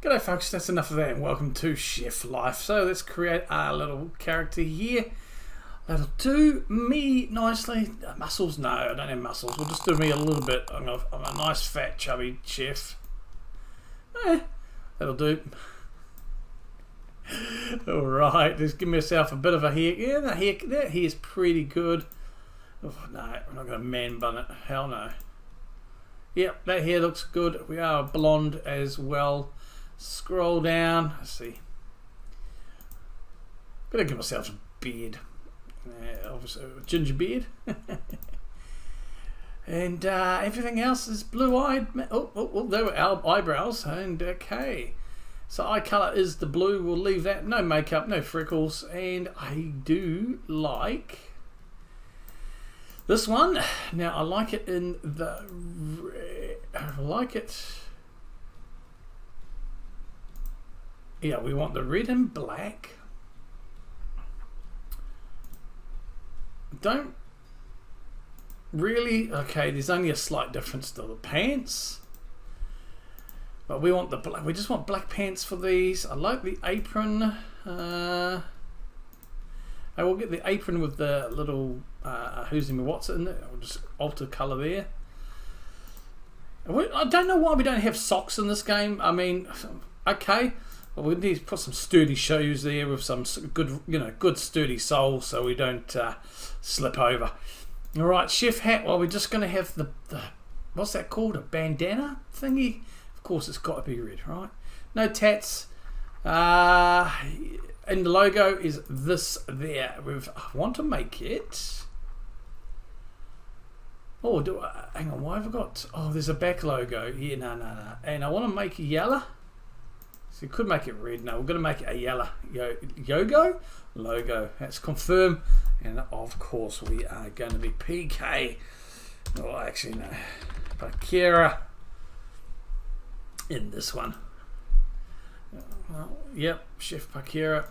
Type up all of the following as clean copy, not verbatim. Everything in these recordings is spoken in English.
G'day folks, that's enough of that and welcome to Chef Life. So let's create our little character here. That'll do me nicely. Muscles? No, I don't have muscles. We'll just do me a little bit. I'm a nice fat chubby chef. That'll do. Alright, just give myself a bit of a hair. Yeah, that hair's pretty good. Oh, no, I'm not going to man bun it. Hell no. Yep, that hair looks good. We are blonde as well. Scroll down. Let's see. Gotta give myself a beard. Obviously, a ginger beard. And everything else is blue-eyed. Oh, there were our eyebrows. And okay. So eye colour is the blue. We'll leave that. No makeup, no freckles. And I do like this one. Now, I like it in the... I like it... Yeah, we want the red and black. Don't really... Okay, there's only a slight difference to the pants. But we want the black. We just want black pants for these. I like the apron. I will get the apron with the little who's in me, what's in it. I'll just alter colour there. I don't know why we don't have socks in this game. I mean, okay. Well, we need to put some sturdy shoes there with some good, good sturdy soles so we don't slip over. All right, chef hat. Well, we're just going to have the what's that called? A bandana thingy. Of course, it's got to be red, right? No tats. And the logo is this there. I want to make it. Oh, hang on. Why have I got? Oh, there's a back logo. Yeah, no. And I want to make it yellow. So you could make it red. No, we're going to make it a yellow logo. That's confirmed. And of course, we are going to be PK. Oh, actually, no. Pakira in this one. Well, yep, Chef Pakira.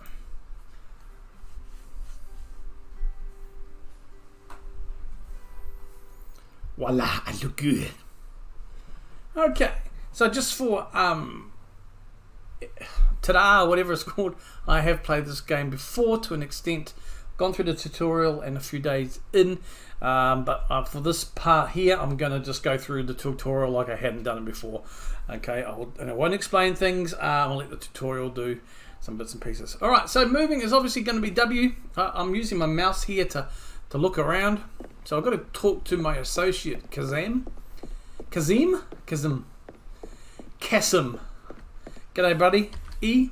Voila, I look good. Okay, so just for ta-da, whatever it's called, I have played this game before to an extent, gone through the tutorial and a few days in, but for this part here I'm going to just go through the tutorial like I hadn't done it before. Okay, I won't explain things. I'll let the tutorial do some bits and pieces. Alright, so moving is obviously going to be W. I'm using my mouse here to look around, so I've got to talk to my associate Kasim. G'day, buddy. E.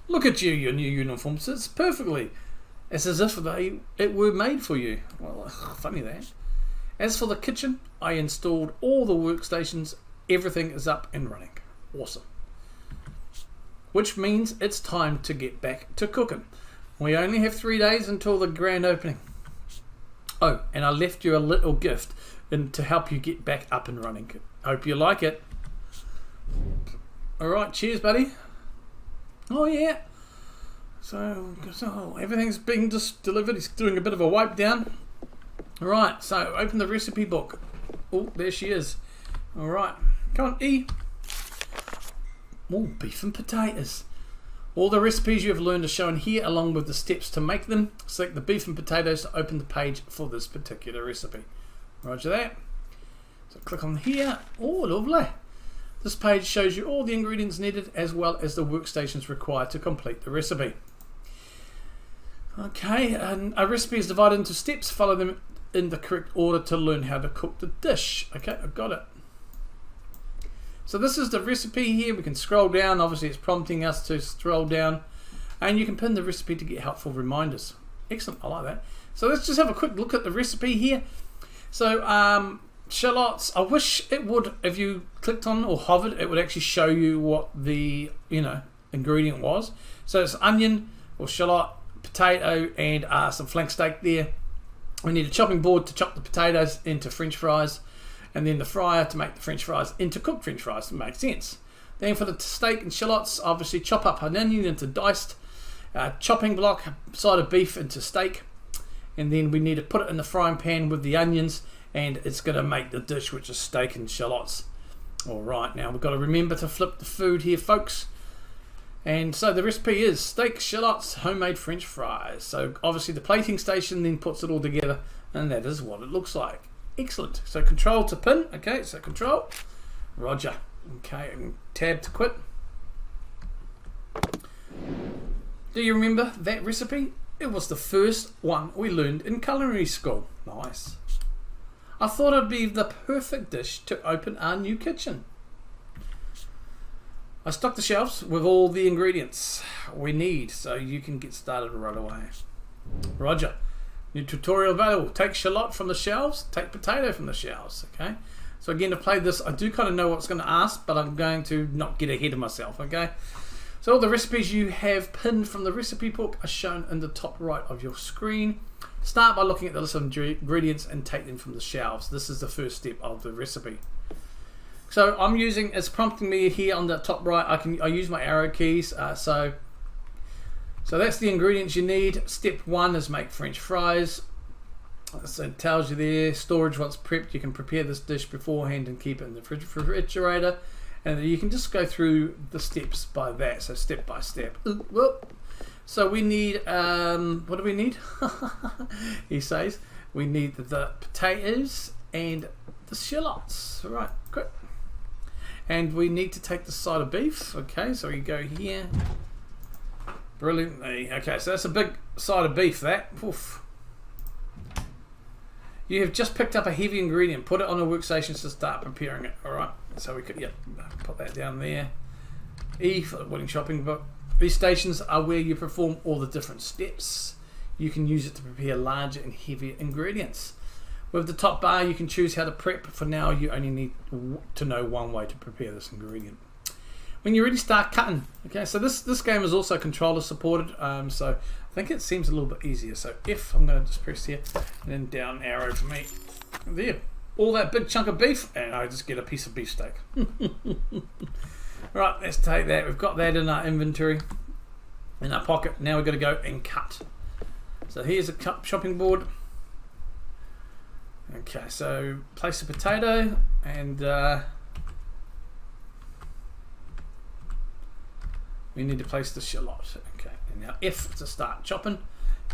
Look at you, your new uniform sits perfectly. It's as if it were made for you. Well, funny that. As for the kitchen, I installed all the workstations. Everything is up and running. Awesome. Which means it's time to get back to cooking. We only have 3 days until the grand opening. Oh, and I left you a little gift to help you get back up and running. Hope you like it. Alright, cheers, buddy. Oh, yeah. So everything's being just delivered. He's doing a bit of a wipe down. Alright, so open the recipe book. Oh, there she is. Alright, come on, E. Oh, beef and potatoes. All the recipes you have learned are shown here along with the steps to make them. Select the beef and potatoes to open the page for this particular recipe. Roger that. So click on here. Oh, lovely. This page shows you all the ingredients needed as well as the workstations required to complete the recipe. Okay, and a recipe is divided into steps. Follow them in the correct order to learn how to cook the dish. Okay, I've got it. So this is the recipe here. We can scroll down. Obviously, it's prompting us to scroll down. And you can pin the recipe to get helpful reminders. Excellent, I like that. So let's just have a quick look at the recipe here. So, shallots, I wish it would, if you clicked on or hovered, it would actually show you what the ingredient was. So it's onion or shallot, potato, and some flank steak there. We need a chopping board to chop the potatoes into french fries, and then the fryer to make the french fries into cooked french fries. That makes sense. Then for the steak and shallots, obviously chop up an onion into diced, chopping block, side of beef into steak, and then we need to put it in the frying pan with the onions, and it's going to make the dish, which is steak and shallots. Alright, now we've got to remember to flip the food here, folks. And so the recipe is steak, shallots, homemade French fries. So obviously the plating station then puts it all together, and that is what it looks like. Excellent. So control to pin. Okay, so control. Roger. Okay, and tab to quit. Do you remember that recipe? It was the first one we learned in culinary school. Nice. I thought it'd be the perfect dish to open our new kitchen. I stocked the shelves with all the ingredients we need so you can get started right away. Roger. New tutorial available. Take shallot from the shelves, take potato from the shelves. Okay. So again, to play this, I do kind of know what's going to ask, but I'm going to not get ahead of myself. Okay. So all the recipes you have pinned from the recipe book are shown in the top right of your screen. Start by looking at the list of ingredients and take them from the shelves. This is the first step of the recipe. So I'm using, it's prompting me here on the top right, I use my arrow keys. So that's the ingredients you need. Step 1 is make French fries. So it tells you there, storage once prepped, you can prepare this dish beforehand and keep it in the refrigerator. And you can just go through the steps by that, so step by step. Well, so we need, what do we need? He says, we need the potatoes and the shallots. Right, good. And we need to take the side of beef. Okay, so you go here. Brilliantly. Okay, so that's a big side of beef, that. Oof. You have just picked up a heavy ingredient. Put it on a workstation to start preparing it. Alright, so we could, put that down there. E for the wedding shopping book. These stations are where you perform all the different steps. You can use it to prepare larger and heavier ingredients. With the top bar, you can choose how to prep. For now, you only need to know one way to prepare this ingredient. When you're ready, start cutting. Okay, so this game is also controller supported, so I think it seems a little bit easier. So F, I'm going to just press here, and then down arrow for me. There, all that big chunk of beef, and I just get a piece of beef steak. Right, let's take that. We've got that in our inventory, in our pocket. Now we've got to go and cut. So here's a cut chopping board. Okay, so place a potato and we need to place the shallot. Okay, and now F to start chopping.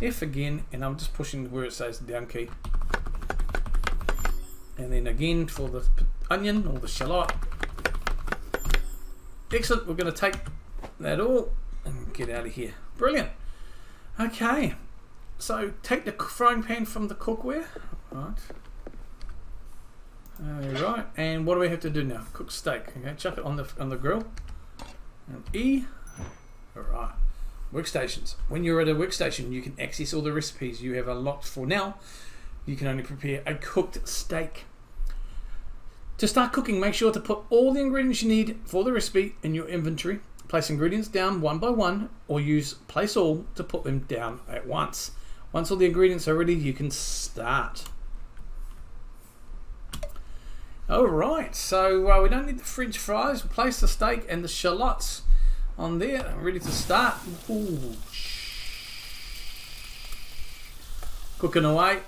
F again, and I'm just pushing where it says the down key. And then again for the onion or the shallot. Excellent, we're going to take that all and get out of here. Brilliant. Okay, so take the frying pan from the cookware. Right. Alright, and what do we have to do now? Cook steak. Okay, chuck it on the grill. And E. Alright. Workstations. When you're at a workstation, you can access all the recipes you have unlocked. For now, you can only prepare a cooked steak. To start cooking, make sure to put all the ingredients you need for the recipe in your inventory. Place ingredients down one by one, or use place all to put them down at once. Once all the ingredients are ready, you can start. Alright, so we don't need the French fries. We'll place the steak and the shallots on there. I'm ready to start. Ooh. Cooking away.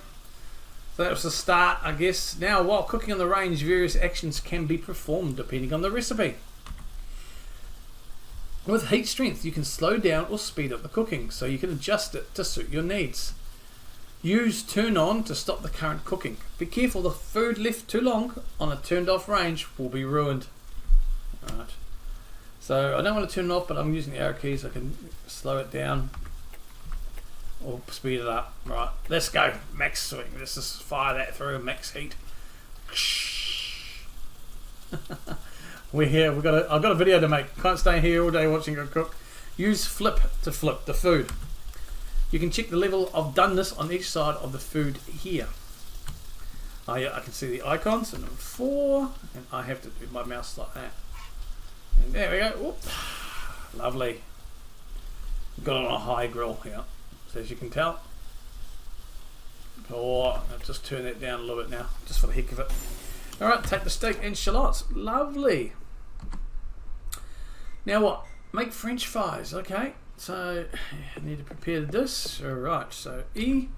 So that was the start, I guess. Now, while cooking on the range, various actions can be performed depending on the recipe. With heat strength, you can slow down or speed up the cooking, so you can adjust it to suit your needs. Use turn on to stop the current cooking. Be careful, the food left too long on a turned off range will be ruined. Alright. So I don't want to turn it off, but I'm using the arrow keys. I can slow it down or speed it up. Right, let's go. Max swing. Let's just fire that through max heat. We're here. I've got a video to make. Can't stay here all day watching her cook. Use flip to flip the food. You can check the level of doneness on each side of the food here. Oh yeah, I can see the icons. So number 4, and I have to do my mouse like that. And there we go. Whoop. Lovely. Got it on a high grill here, so as you can tell. Oh, I'll just turn that down a little bit now, just for the heck of it. Alright, take the steak and shallots. Lovely. Now what? Make French fries. Okay, so I need to prepare the dish. Alright, so E.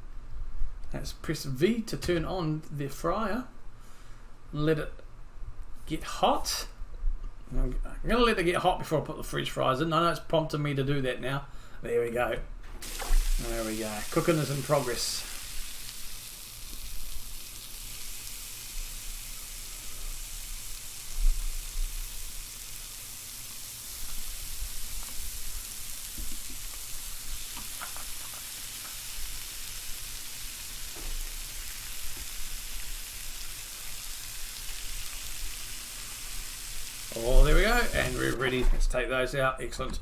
Let's press V to turn on the fryer. Let it get hot. I'm going to let it get hot before I put the french fries in. I know it's prompting me to do that now. There we go. There we go. Cooking is in progress. Oh, there we go, and we're ready. Let's take those out. Excellent.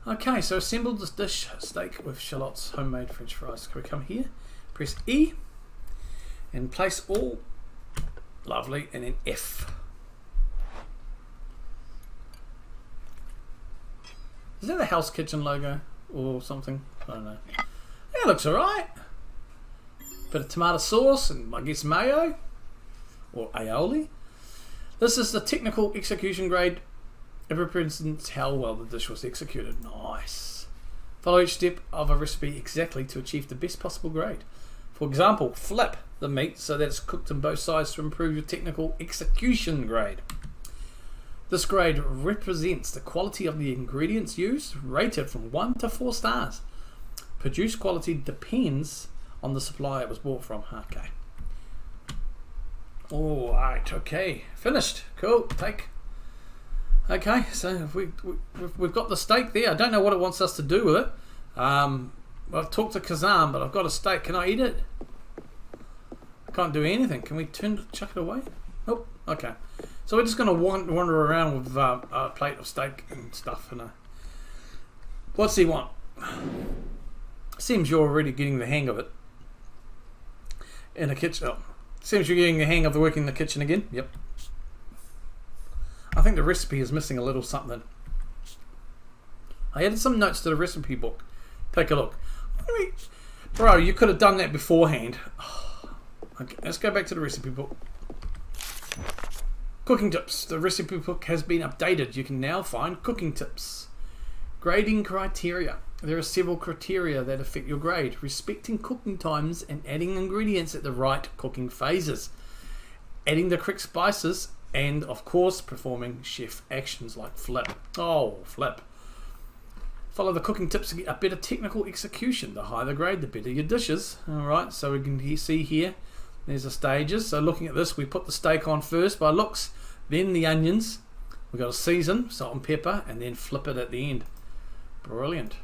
Okay, so assembled this dish, steak with shallots, homemade french fries. Can we come here, press E, and place all. Lovely, and then F. Is that the House Kitchen logo or something? I don't know. Yeah, looks alright. Bit of tomato sauce and I guess mayo or aioli. This is the technical execution grade. It represents how well the dish was executed. Nice. Follow each step of a recipe exactly to achieve the best possible grade. For example, flip the meat so that it's cooked on both sides to improve your technical execution grade. This grade represents the quality of the ingredients used, rated from 1 to 4 stars. Produced quality depends on the supplier it was bought from. Okay. Alright, okay. Finished. Cool. Take. Okay, so we've got the steak there. I don't know what it wants us to do with it. I've talked to Kazam, but I've got a steak. Can I eat it? I can't do anything. Can we chuck it away? Nope. Okay. So we're just going to wander around with a plate of steak and stuff. What's he want? Seems you're already getting the hang of it. In the kitchen. Oh, seems you're getting the hang of working in the kitchen again. Yep. I think the recipe is missing a little something. I added some notes to the recipe book. Take a look. Bro, you could have done that beforehand. Okay, let's go back to the recipe book. Cooking tips. The recipe book has been updated. You can now find cooking tips. Grading criteria. There are several criteria that affect your grade. Respecting cooking times and adding ingredients at the right cooking phases. Adding the correct spices and, of course, performing chef actions like flip. Oh, flip. Follow the cooking tips to get a better technical execution. The higher the grade, the better your dishes. Alright, so we can see here, there's the stages. So looking at this, we put the steak on first by looks, then the onions. We've got to season, salt and pepper, and then flip it at the end. Brilliant.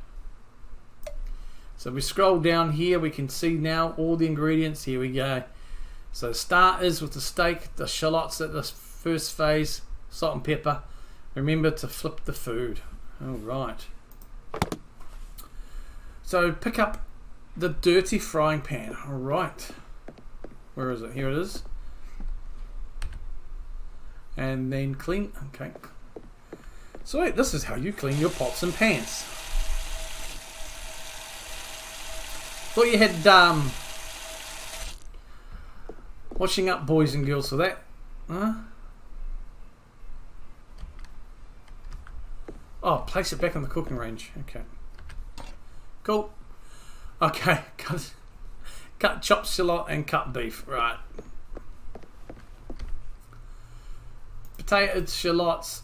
So we scroll down here, we can see now all the ingredients. Here we go. So start is with the steak, the shallots at the first phase, salt and pepper. Remember to flip the food. Alright. So pick up the dirty frying pan. Alright. Where is it? Here it is. And then clean. Okay. So wait, this is how you clean your pots and pans. Thought you had washing up boys and girls for that. Huh? Oh, place it back on the cooking range. Okay. Cool. Okay. Cut chopped shallot and cut beef. Right. Potatoes, shallots,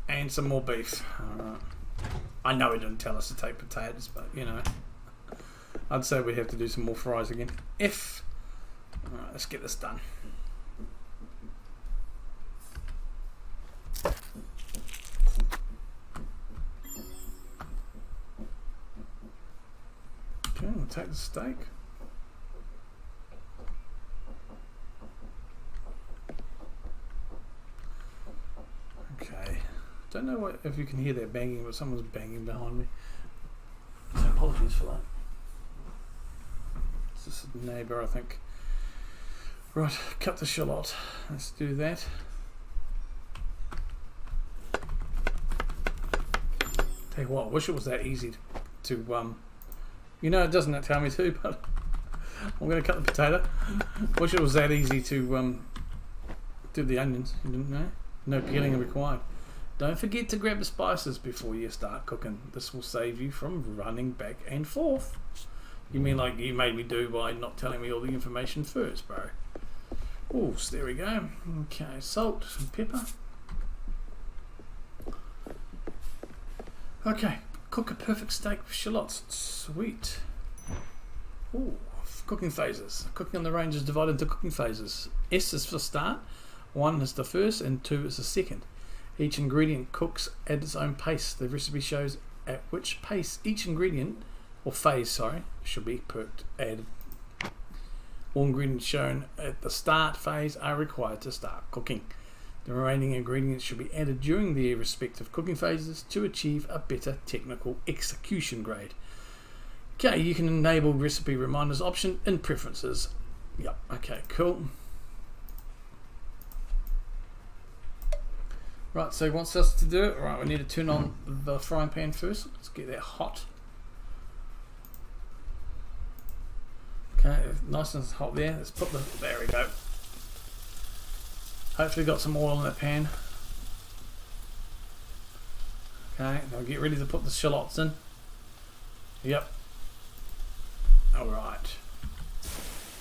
and some more beef. Alright. I know he didn't tell us to take potatoes, but you know. I'd say we have to do some more fries again. Alright, let's get this done. Okay, we'll take the steak. Okay. Don't know if you can hear that banging, but someone's banging behind me. So apologies for that. It's just a neighbour, I think. Right, cut the shallot. Let's do that. Tell you what, I wish it was that easy to you know, it doesn't tell me to, but I'm going to cut the potato. Wish it was that easy to do the onions. You didn't know? No peeling required. Don't forget to grab the spices before you start cooking. This will save you from running back and forth. You mean like you made me do by not telling me all the information first, bro? Oh, so there we go. Okay, salt and pepper. Okay, cook a perfect steak with shallots. Sweet. Ooh, cooking phases. Cooking on the range is divided into cooking phases. S is for start, 1 is the first, and 2 is the second. Each ingredient cooks at its own pace. The recipe shows at which pace each ingredient, or phase, sorry, should be added. All ingredients shown at the start phase are required to start cooking. The remaining ingredients should be added during their respective cooking phases to achieve a better technical execution grade. Okay, you can enable recipe reminders option in preferences. Yep, okay, cool. Right, so he wants us to do it. Right, we need to turn on the frying pan first. Let's get that hot. Okay, nice and hot there. Let's put there we go. Hopefully got some oil in that pan. Okay, now get ready to put the shallots in. Yep. Alright.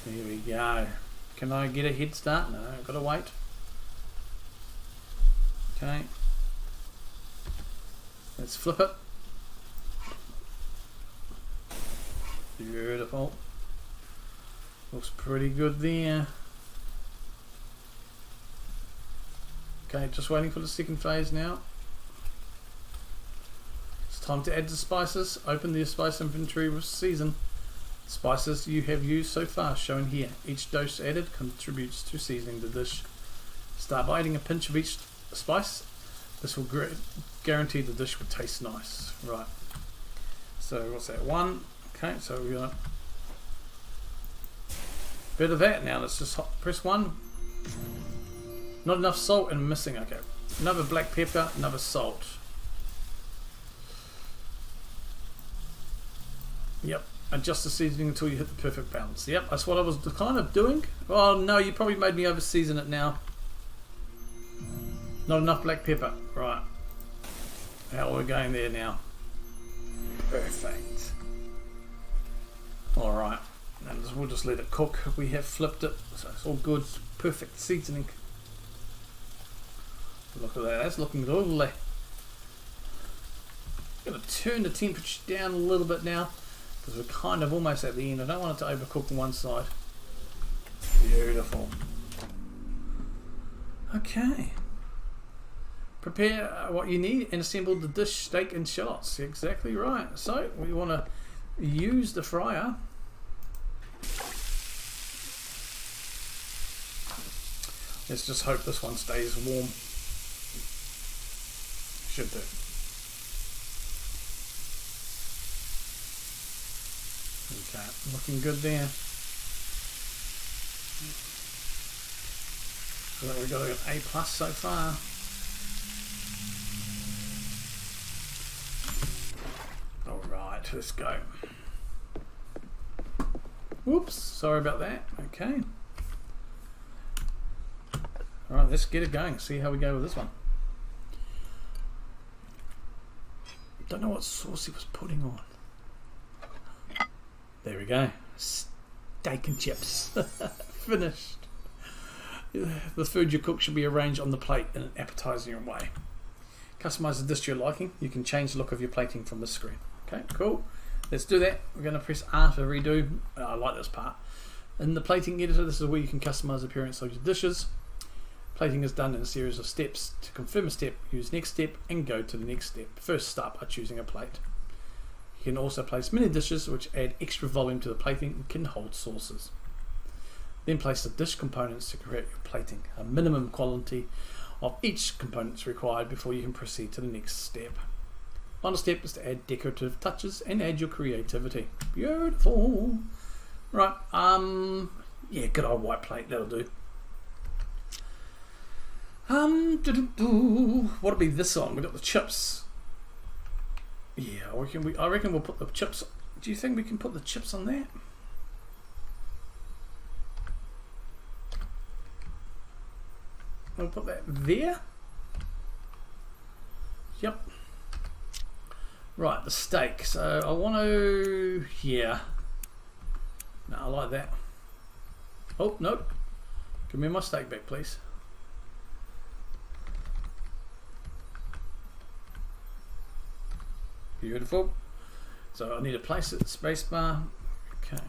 There we go. Can I get a head start? No, I've got to wait. Okay. Let's flip it. Beautiful. Looks pretty good there. Okay, just waiting for the second phase now. It's time to add the spices. Open the spice inventory with season. Spices you have used so far shown here. Each dose added contributes to seasoning the dish. Start by adding a pinch of each spice. This will guarantee the dish will taste nice. Right. So what's that? 1. Okay, so we're gonna bit of that now. Let's just press 1. Not enough salt and missing. Okay. Another black pepper, another salt. Yep. Adjust the seasoning until you hit the perfect balance. Yep, that's what I was kind of doing. Oh no, you probably made me over season it now. Not enough black pepper. Right. How are we going there now? Perfect. Alright. And we'll just let it cook. We have flipped it. So it's all good. Perfect seasoning. Look at that. That's looking lovely. I'm going to turn the temperature down a little bit now, because we're kind of almost at the end. I don't want it to overcook on one side. Beautiful. Okay. Prepare what you need and assemble the dish, steak and shallots. Exactly right. So we want to use the fryer. Let's just hope this one stays warm. Should do. Okay, looking good there. So we've got an A+ so far. Alright, let's go. Whoops, sorry about that. Okay. Alright, let's get it going. See how we go with this one. Don't know what sauce he was putting on. There we go. Steak and chips. Finished. The food you cook should be arranged on the plate in an appetizing way. Customize the dish to your liking. You can change the look of your plating from the screen. Okay, cool. Let's do that. We're going to press R to redo. I like this part. In the plating editor, this is where you can customize the appearance of your dishes. Plating is done in a series of steps. To confirm a step, use next step and go to the next step. First, start by choosing a plate. You can also place mini dishes which add extra volume to the plating and can hold sauces. Then place the dish components to create your plating. A minimum quantity of each component is required before you can proceed to the next step. Final step is to add decorative touches and add your creativity. Beautiful. Right, yeah, good old white plate, that'll do. What'll be this on? We've got the chips. Yeah, I reckon we'll put the chips. Do you think we can put the chips on there? We'll put that there. Yep. Right, the steak. So I want to, yeah. No, I like that. Oh, no. Give me my steak back, please. Beautiful. So I need to place it, spacebar. Okay.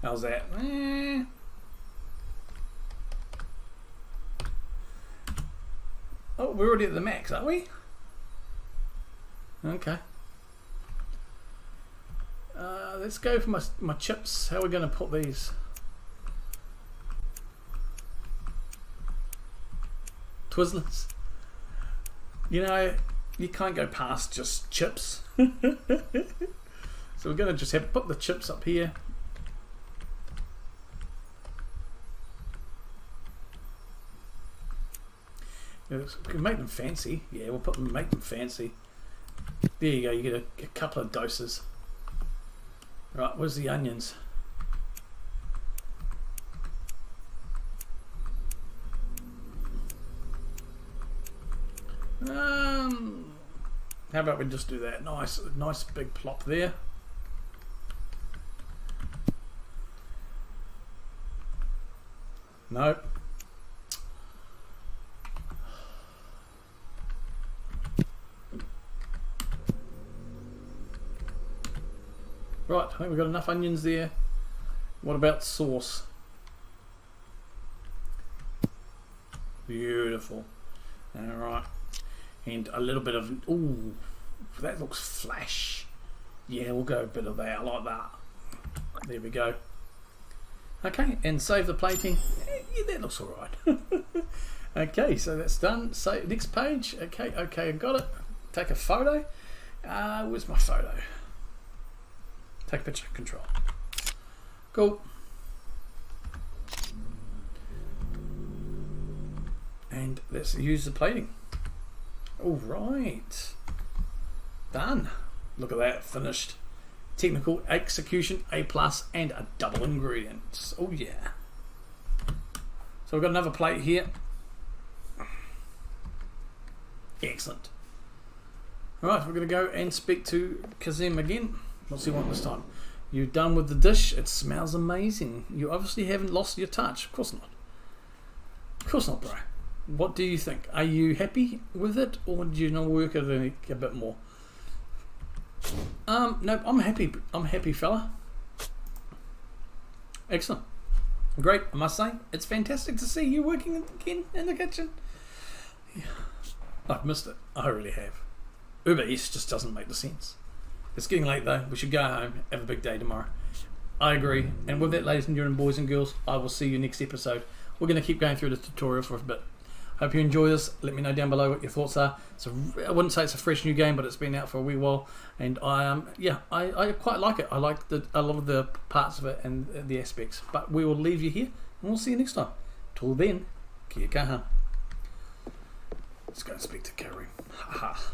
How's that? Oh, we're already at the max, are we? Okay. Let's go for my chips. How are we going to put these? Twizzlers. You know, you can't go past just chips. So we're going to just have to put the chips up here. We can make them fancy. Yeah, we'll make them fancy. There you go, you get a couple of doses. Right, where's the onions? How about we just do that? Nice big plop there. No. Right, I think we've got enough onions there. What about sauce? Beautiful. Alright. And a little bit of... Ooh, that looks flash. Yeah, we'll go a bit of that. I like that. There we go. Okay, and save the plating. Yeah, that looks alright. Okay, so that's done. So next page. Okay, I got it. Take a photo. Where's my photo? Take a picture, control. Cool. And let's use the plating. All right. Done. Look at that, finished. Technical execution, A+, and a double ingredients. Oh yeah. So we've got another plate here. Excellent. All right, we're going to go and speak to Kazim again. What's he want this time? You're done with the dish. It smells amazing. You obviously haven't lost your touch. Of course not. Of course not, bro. What do you think? Are you happy with it, or do you not work at it a bit more? No, I'm happy. I'm happy, fella. Excellent. Great, I must say. It's fantastic to see you working again in the kitchen. Yeah. I've missed it. I really have. Uber Eats just doesn't make the sense. It's getting late though. We should go home. Have a big day tomorrow. I agree. And with that, ladies and gentlemen, boys and girls, I will see you next episode. We're going to keep going through the tutorial for a bit. Hope you enjoy this. Let me know down below what your thoughts are. So I wouldn't say it's a fresh new game, but it's been out for a wee while, and I quite like it. I like a lot of the parts of it and the aspects. But we will leave you here, and we'll see you next time. Till then, kia kaha. Let's go and speak to Karim. Ha ha.